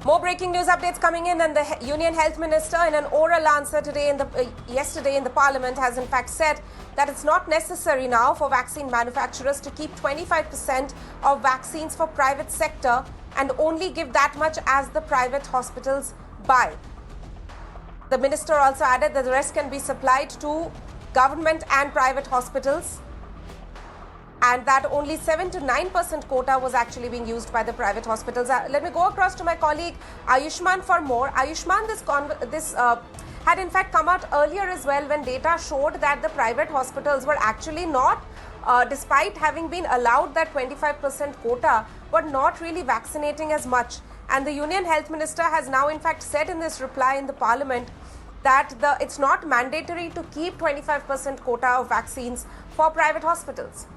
More breaking news updates coming in, and the Union Health Minister, in an oral answer yesterday in the Parliament, has in fact said that it's not necessary now for vaccine manufacturers to keep 25% of vaccines for private sector and only give that much as the private hospitals buy. The minister also added that the rest can be supplied to government and private hospitals, and that only 7 to 9% quota was actually being used by the private hospitals. Let me go across to my colleague Ayushman for more. Ayushman, this had in fact come out earlier as well, when data showed that the private hospitals were actually not, despite having been allowed that 25% quota, were not really vaccinating as much. And the Union Health Minister has now in fact said in this reply in the Parliament that it's not mandatory to keep 25% quota of vaccines for private hospitals.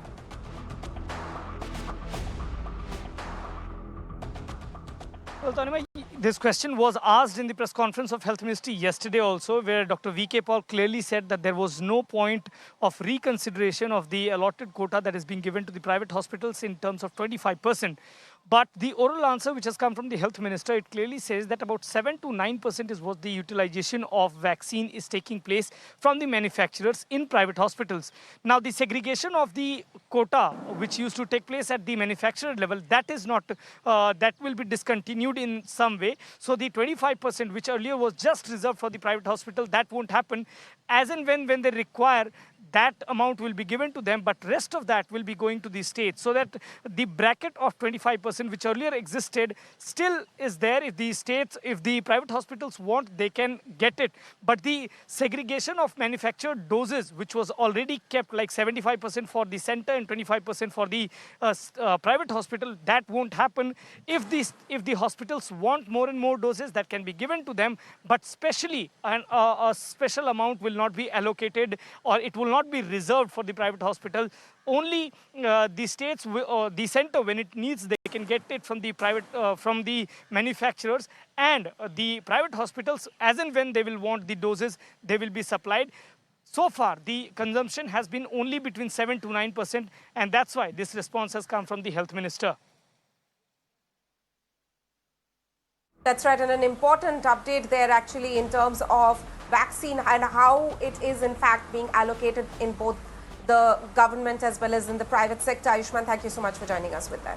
Well, Tanima, this question was asked in the press conference of Health Ministry yesterday also, where Dr. V.K. Paul clearly said that there was no point of reconsideration of the allotted quota that is being given to the private hospitals in terms of 25%. But the oral answer which has come from the Health Minister, it clearly says that about 7 to 9% is what the utilization of vaccine is taking place from the manufacturers in private hospitals. Now, the segregation of the quota, which used to take place at the manufacturer level, that is not, that will be discontinued in some way. So the 25%, which earlier was just reserved for the private hospital, that won't happen. As and when they require, that amount will be given to them, but rest of that will be going to the states, so that the bracket of 25%, which earlier existed, still is there. If the states, if the private hospitals want, they can get it. But the segregation of manufactured doses, which was already kept like 75% for the center and 25% for the private hospital, that won't happen. If the hospitals want more and more doses, that can be given to them, but specially a special amount will not be allocated, or it will not be reserved for the private hospital. Only the states or the center, when it needs, they can get it from the private, from the manufacturers, and the private hospitals, as and when they will want the doses, they will be supplied. So far, the consumption has been only between 7 to 9%, and that's why this response has come from the Health Minister. That's right, and an important update there actually in terms of vaccine and how it is in fact being allocated in both the government as well as in the private sector. Ayushman, thank you so much for joining us with that.